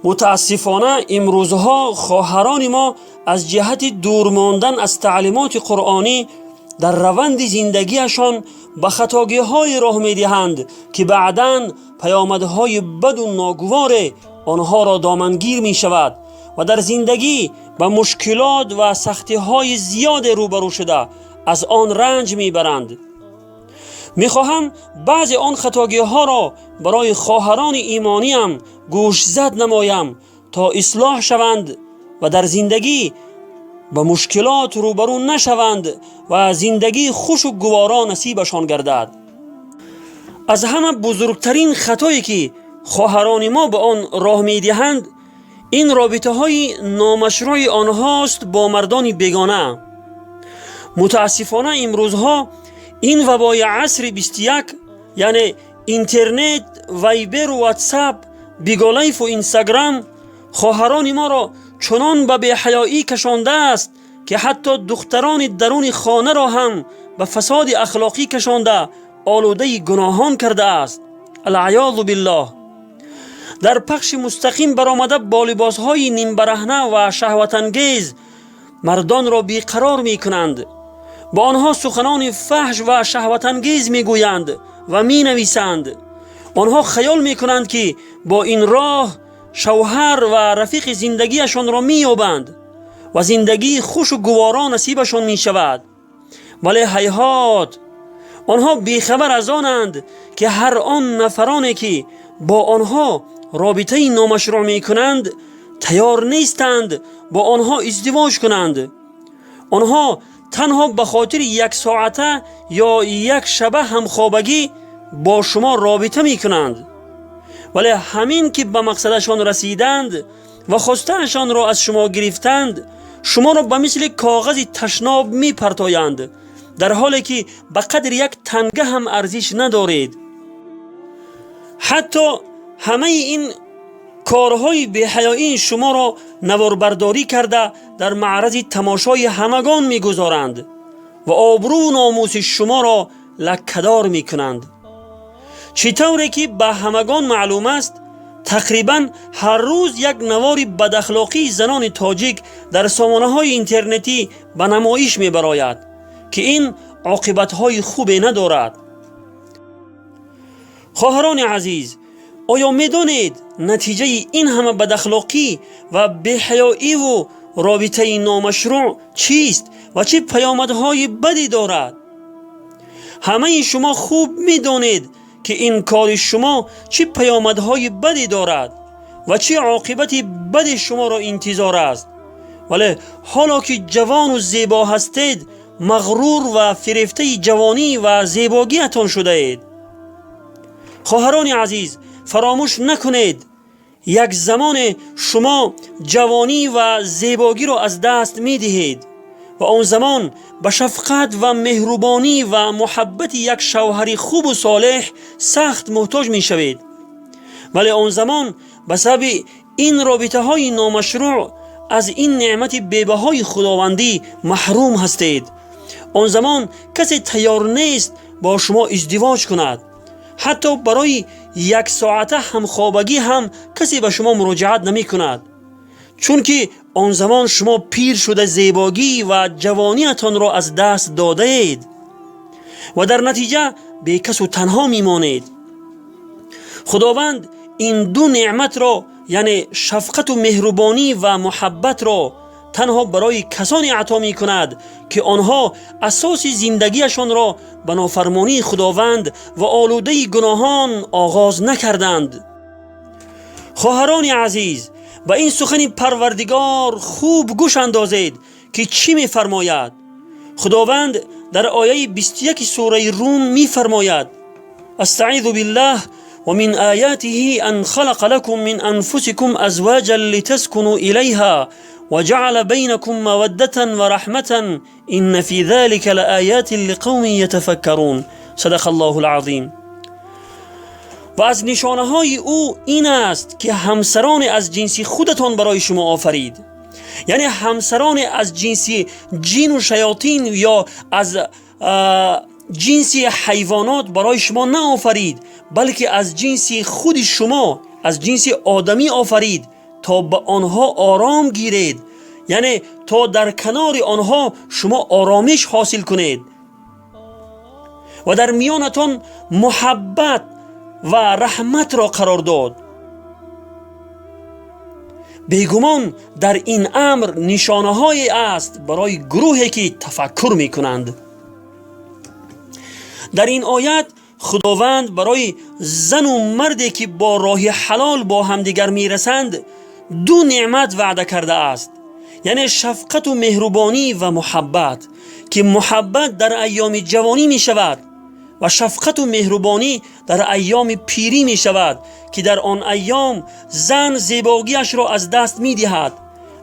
متاسفانه امروزها خواهران ما از جهت دور ماندن از تعلیمات قرآنی در روند زندگیشان به خطاگی‌های راه می‌دهند که بعداً پیامدهای بد و ناگوار آنها را دامنگیر می‌شود و در زندگی به مشکلات و سختی‌های زیاد روبرو شده از آن رنج می‌برند. می‌خواهم بعضی آن خطاگی‌ها را برای خواهران ایمانیم گوشزد نمایم تا اصلاح شوند و در زندگی به مشکلات روبرو نشوند و زندگی خوش و گوارا نصیبشان گردد. از همه بزرگترین خطایی که خواهران ما به آن راه می‌دهند این رابطه های نامشروع آنهاست با مردان بیگانه. متاسفانه امروزها این وبای عصر 21 یعنی اینترنت، وایبر و واتساپ، بیگا لایف و اینستاگرام خواهران ما را چنان به بی‌حیایی کشانده است که حتی دختران درون خانه را هم به فساد اخلاقی کشانده آلوده گناهان کرده است. العیاذ بالله. در پخش مستقیم برآمده با لباسهای نیم برهنه و شهوت انگیز مردان را بیقرار می کنند. با آنها سخنان فحش و شهوت انگیز می گویند و می نویسند. آنها خیال می کنند که با این راه شوهر و رفیق زندگیشان را می یابند و زندگی خوش و گوارا نصیبشان می شود. ولی هیهات، آنها بیخبر از آنند که هر آن نفرانی که با آنها رابطه نامشروع می کنند تیار نیستند با آنها ازدواج کنند. آنها تنها به خاطر یک ساعته یا یک شبه همخوابگی با شما رابطه می کنند، ولی همین که به مقصدشان رسیدند و خواستهشان را از شما گرفتند شما را به مثل کاغذ تشناب می پرتایند، در حالی که به قدر یک تنگه هم ارزش ندارید. حتی همه این کارهای بی‌حیایی شما را نواربرداری کرده در معرض تماشای همگان می‌گذارند و آبرو و ناموس شما را لکه‌دار می‌کنند. چطوری که به همگان معلوم است تقریباً هر روز یک نوار بداخلاقی زنان تاجیک در سامانه‌های اینترنتی به نمایش می‌براید که این عاقبت‌های خوبی ندارد. خواهران عزیز، آیا می‌دانید نتیجه این همه بداخلاقی و بی‌حیایی و رابطه نامشروع چیست و چه پیامدهای بدی دارد؟ همه شما خوب می‌دانید که این کار شما چه پیامدهای بدی دارد و چه عاقبت بد شما را انتظار است. ولی حالا که جوان و زیبا هستید مغرور و فریفته جوانی و زیباگیتان شده اید. خواهران عزیز، فراموش نکنید یک زمان شما جوانی و زیباگی را از دست می دهید و آن زمان به شفقت و مهربانی و محبت یک شوهر خوب و صالح سخت محتاج می شوید. ولی آن زمان به سبب این رابطه های نامشروع از این نعمت بی‌بهای خداوندی محروم هستید. آن زمان کسی تیار نیست با شما ازدواج کند. حتی برای یک ساعته همخوابگی هم کسی به شما مراجعت نمی کند، چون که آن زمان شما پیر شده زیباگی و جوانیتان را از دست داده اید و در نتیجه بیکس و تنها می مانید. خداوند این دو نعمت را یعنی شفقت و مهربانی و محبت را تنها برای کسانی عطا می کند که آنها اساس زندگیشان را به نافرمانی خداوند و آلوده گناهان آغاز نکردند. خواهران عزیز، به این سخن پروردگار خوب گوش اندازید که چی می فرماید. خداوند در آیه 21 سوره روم می فرماید: استعیذ بالله و من آیاته ان خلق لكم من انفسكم ازواجا لتسكنوا الیها وجعل بينكم مودة ورحمة إن في ذلك لآيات لقوم يتفكرون. صدق الله العظیم. و از نشانه های او این است که همسران از جنس خودتان برای شما آفرید، یعنی همسران از جنس جن و شیاطین یا از جنس حیوانات برای شما نه آفرید، بلکه از جنس خود شما، از جنس آدمی آفرید تا به آنها آرام گیرید، یعنی تا در کنار آنها شما آرامش حاصل کنید و در میانتان محبت و رحمت را قرار داد. بیگمان در این امر نشانه هایی است برای گروهی که تفکر می کنند. در این آیت خداوند برای زن و مردی که با راه حلال با همدیگر می رسند دو نعمت وعده کرده است، یعنی شفقت و مهربانی و محبت، که محبت در ایام جوانی می شود و شفقت و مهربانی در ایام پیری می شود که در آن ایام زن زیباییش را از دست می دهد،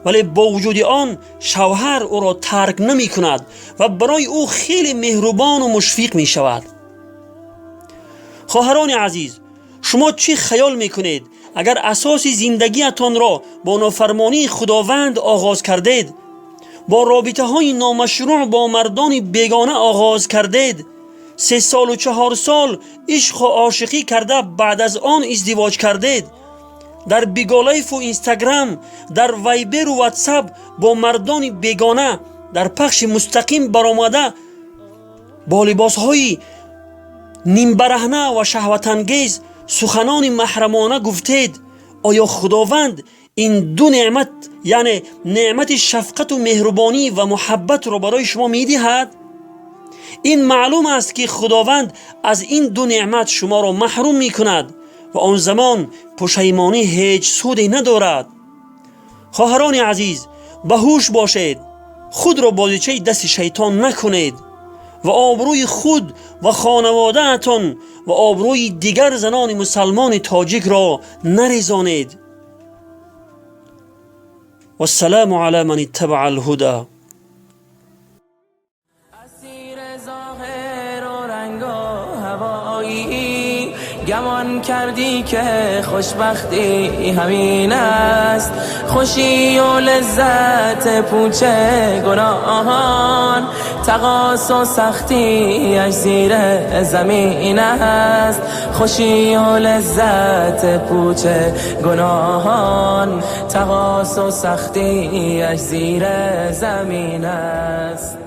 ولی با وجود آن شوهر او را ترک نمی کند و برای او خیلی مهربان و مشفق می شود. خواهران عزیز، شما چی خیال می کنید اگر اساس زندگیتان را با نافرمانی خداوند آغاز کردید، با رابطه های نامشروع با مردان بیگانه آغاز کردید، 3 سال و 4 سال عشق و عاشقی کرده بعد از آن ازدواج کردید، در بیگا لایف و اینستاگرام، در وایبر و واتساپ با مردان بیگانه در پخش مستقیم برآمده با لباس های نیم برهنه و شهوت انگیز سخنان محرمانه گفتید، آیا خداوند این دو نعمت، یعنی نعمت شفقت و مهربانی و محبت را برای شما میدهد؟ این معلوم است که خداوند از این دو نعمت شما را محروم می کند و آن زمان پشیمانی هیچ سودی ندارد. خواهران عزیز، به هوش باشید، خود را بازیچه دست شیطان نکنید و آبروی خود و خانواده اتان و آبروی دیگر زنان مسلمان تاجیک را نریزانید. و السلام علی من اتبع الهدى. گمان کردی که خوشبختی همین است، خوشی و لذت پوچ گناهان، تقاص و سختی اش زیر زمین است، خوشی و لذت پوچ گناهان، تقاص و سختی اش زیر زمین است.